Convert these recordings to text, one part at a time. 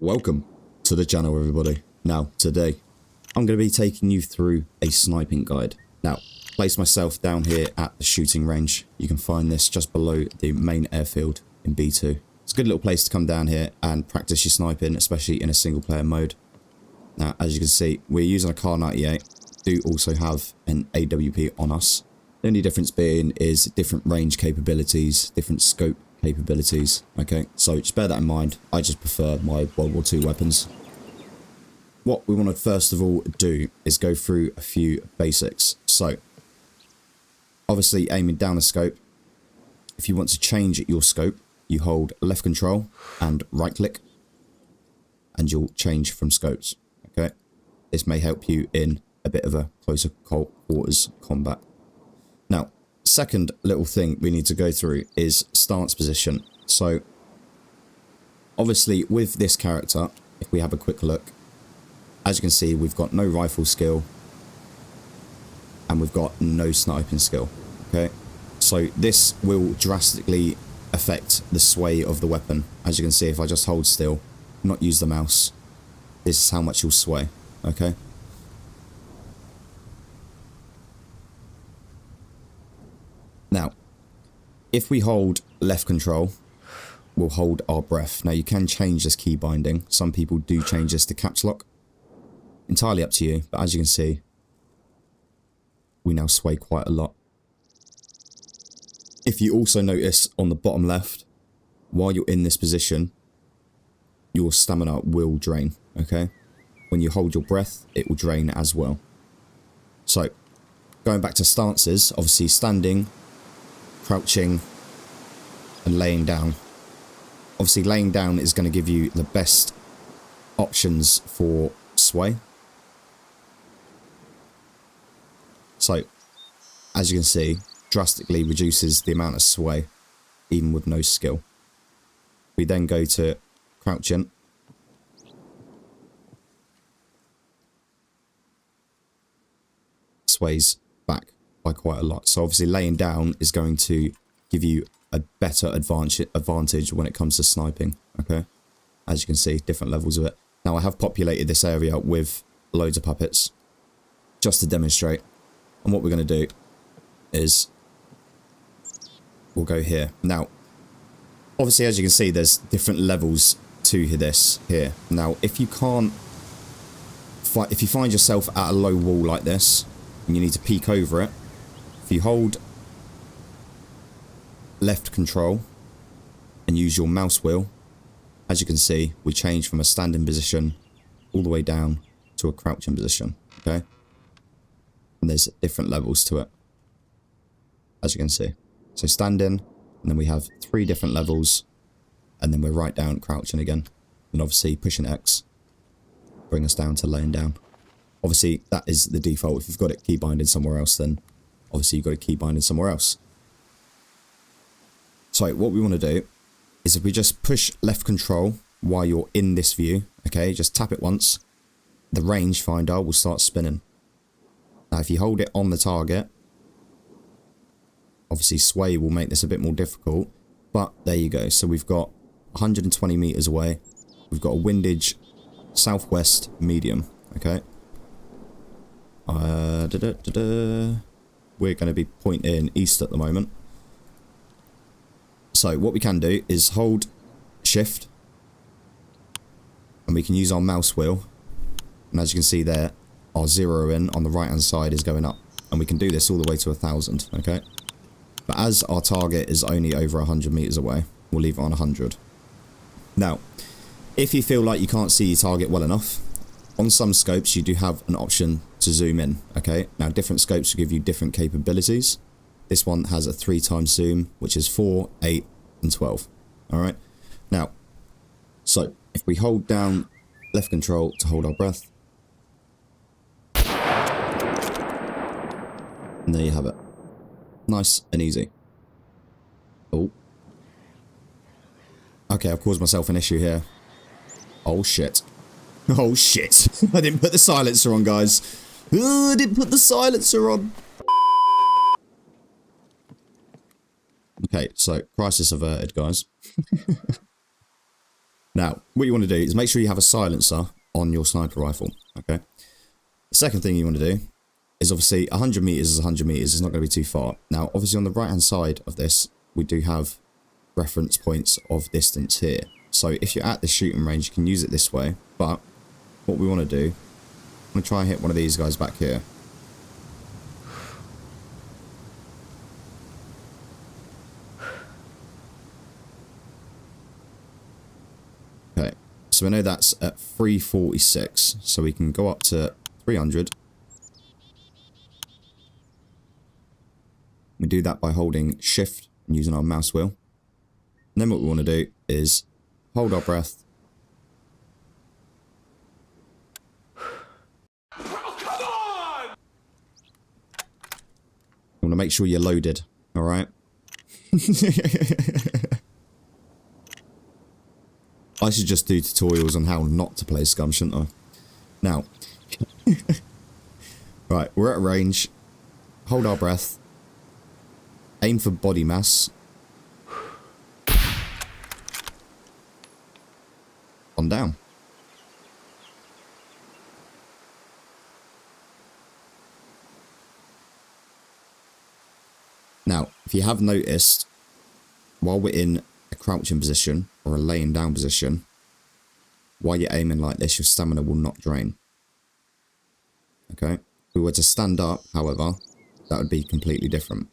Welcome to the channel, everybody. Now, today, I'm going to be taking you through a sniping guide. Now, place myself down here at the shooting range. You can find this just below the main airfield in B2. It's a good little place to come down here and practice your sniping, especially in a single player mode. Now, as you can see, we're using a Kar 98. Do also have an AWP on us. The only difference being is different range capabilities, different scope capabilities. Okay, so just bear that in mind. I just prefer my World War II weapons. What we want to first of all do is go through a few basics. So, obviously aiming down the scope. If you want to change your scope, you hold left control and right click, and you'll change from scopes. Okay, this may help you in a bit of a closer quarters combat. Now, second little thing we need to go through is stance position. So, obviously with this character, if we have a quick look, as you can see, we've got no rifle skill and we've got no sniping skill. Okay, so this will drastically affect the sway of the weapon. As you can see, if I just hold still, not use the mouse, this is how much you'll sway. Okay. Now, if we hold left control, we'll hold our breath. Now, you can change this key binding. Some people do change this to caps lock. Entirely up to you, but as you can see, we now sway quite a lot. If you also notice on the bottom left, while you're in this position, your stamina will drain, okay? When you hold your breath, it will drain as well. So, going back to stances, obviously standing, crouching, and laying down. Obviously laying down is going to give you the best options for sway. So, as you can see, drastically reduces the amount of sway, even with no skill. We then go to crouching. Sways back by quite a lot. So obviously laying down is going to give you a better advantage when it comes to sniping. Okay, as you can see, different levels of it. Now I have populated this area with loads of puppets just to demonstrate. And what we're going to do is we'll go here. Now, obviously, as you can see, there's different levels to this here. Now, if you can't fight, if you find yourself at a low wall like this and you need to peek over it, if you hold left control and use your mouse wheel, as you can see, we change from a standing position all the way down to a crouching position. Okay, and there's different levels to it, as you can see. So standing, and then we have 3 different levels, and then we're right down crouching again, and obviously pushing X bring us down to laying down. Obviously that is the default. If you've got it key binding somewhere else, then obviously you've got it key binding somewhere else. So what we want to do is, if we just push left control while you're in this view, okay, just tap it once, the range finder will start spinning. Now if you hold it on the target, obviously sway will make this a bit more difficult, but there you go. So we've got 120 meters away, we've got a windage southwest medium. Okay, we're going to be pointing east at the moment. So what we can do is hold shift, and we can use our mouse wheel, and as you can see there, our zero in on the right hand side is going up, and we can do this all the way to 1,000. Okay, but as our target is only over 100 meters away, we'll leave it on 100. Now, if you feel like you can't see your target well enough, on some scopes you do have an option to zoom in. Okay, now different scopes will give you different capabilities. This one has a 3x zoom, which is 4, 8, and 12. Alright, now, so if we hold down left control to hold our breath, and there you have it. Nice and easy. Oh. Okay, I've caused myself an issue here. Oh shit. Oh shit. I didn't put the silencer on, guys. I didn't put the silencer on. Okay, so crisis averted, guys. Now, what you want to do is make sure you have a silencer on your sniper rifle, okay? The second thing you want to do is obviously 100 meters is 100 meters. It's not going to be too far. Now, obviously on the right-hand side of this, we do have reference points of distance here. So if you're at the shooting range, you can use it this way. But what we want to do, I'm going to try and hit one of these guys back here. Okay, so we know that's at 346. So we can go up to 300. We do that by holding shift and using our mouse wheel. And then what we want to do is hold our breath. Oh, come on! You want to make sure you're loaded, alright? I should just do tutorials on how not to play Scum, shouldn't I? Now, right, we're at range. Hold our breath. Aim for body mass. On down. Now, if you have noticed, while we're in a crouching position or a laying down position, while you're aiming like this, your stamina will not drain. Okay? If we were to stand up, however, that would be completely different.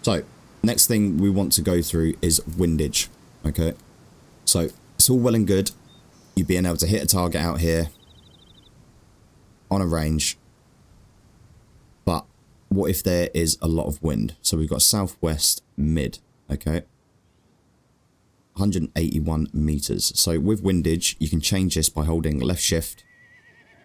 So, next thing we want to go through is windage. Okay? So, it's all well and good you being able to hit a target out here on a range, but what if there is a lot of wind? So we've got southwest mid, okay, 181 meters. So with windage, you can change this by holding left shift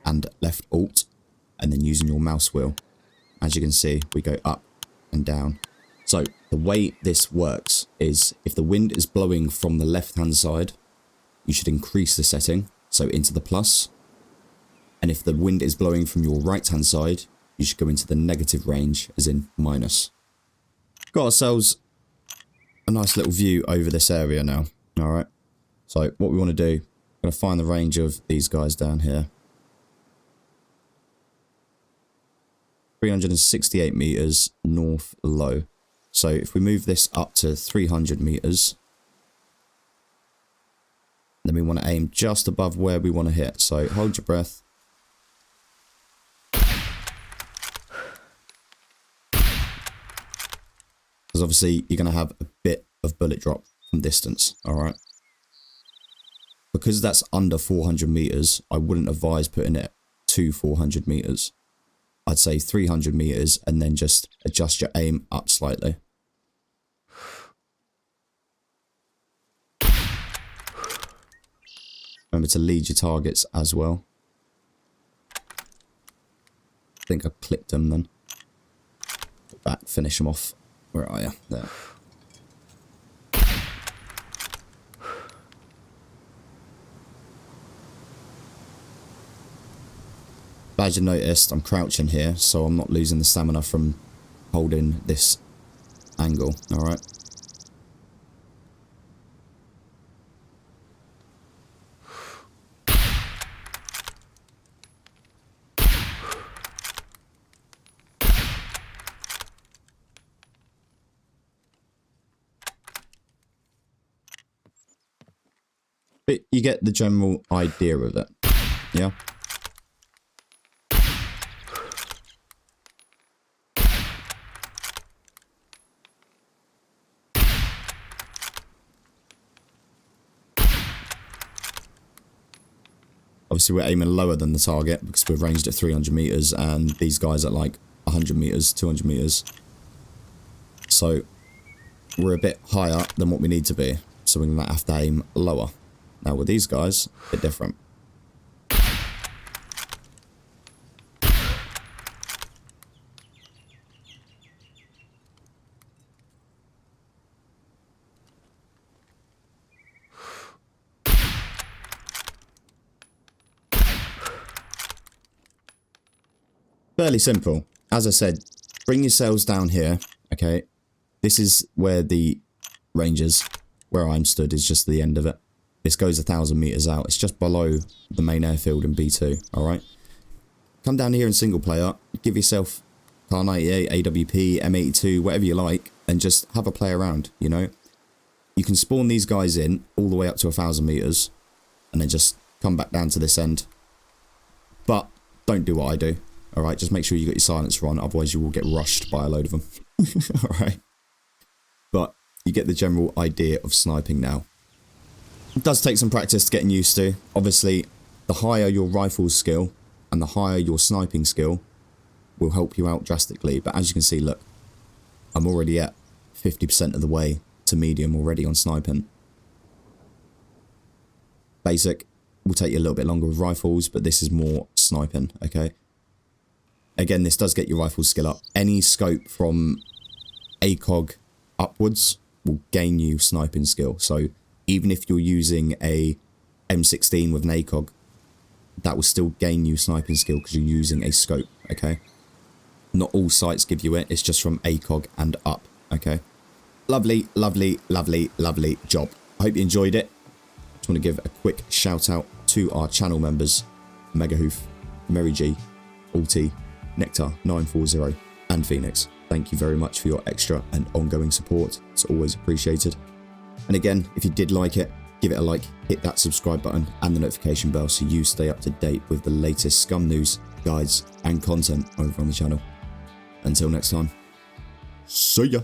and left alt and then using your mouse wheel. As you can see, we go up and down. So the way this works is if the wind is blowing from the left hand side, you should increase the setting, so into the plus. And if the wind is blowing from your right hand side, you should go into the negative range, as in minus. Got ourselves a nice little view over this area now. Alright, so what we want to do, we're going to find the range of these guys down here. 368 meters north low. So if we move this up to 300 meters, then we want to aim just above where we want to hit. So hold your breath. Because obviously you're going to have a bit of bullet drop from distance. Alright. Because that's under 400 meters, I wouldn't advise putting it to 400 meters. I'd say 300 meters and then just adjust your aim up slightly. Remember to lead your targets as well. I think I clicked them then. Go back, finish them off. Where are you? There. As you noticed, I'm crouching here, so I'm not losing the stamina from holding this angle, alright? But you get the general idea of it, yeah? Obviously we're aiming lower than the target because we're ranged at 300 meters and these guys at like 100 meters, 200 meters. So we're a bit higher than what we need to be. So we're going to have to aim lower. Now with these guys, a bit different. Fairly simple. As I said, bring yourselves down here, okay? This is where the ranges, where I'm stood, is just the end of it. This goes 1,000 meters out. It's just below the main airfield in B2, alright? Come down here in single player, give yourself Car 98, AWP, M82, whatever you like, and just have a play around, you know? You can spawn these guys in all the way up to 1,000 meters, and then just come back down to this end. But don't do what I do, alright? Just make sure you got your silencer on, otherwise you will get rushed by a load of them. Alright? But you get the general idea of sniping now. It does take some practice getting used to. Obviously, the higher your rifle skill and the higher your sniping skill will help you out drastically. But as you can see, look, I'm already at 50% of the way to medium already on sniping. Basic will take you a little bit longer with rifles, but this is more sniping, okay? Again, this does get your rifle skill up. Any scope from ACOG upwards will gain you sniping skill. So even if you're using a M16 with an ACOG, that will still gain you sniping skill because you're using a scope, okay? Not all sites give you it, it's just from ACOG and up, okay? Lovely, lovely, lovely, lovely job. I hope you enjoyed it. Just want to give a quick shout out to our channel members, Megahoof, Mary G, Alti, Nectar 940 and Phoenix. Thank you very much for your extra and ongoing support. It's always appreciated. And again, if you did like it, give it a like, hit that subscribe button and the notification bell so you stay up to date with the latest Scum news, guides and content over on the channel. Until next time, see ya!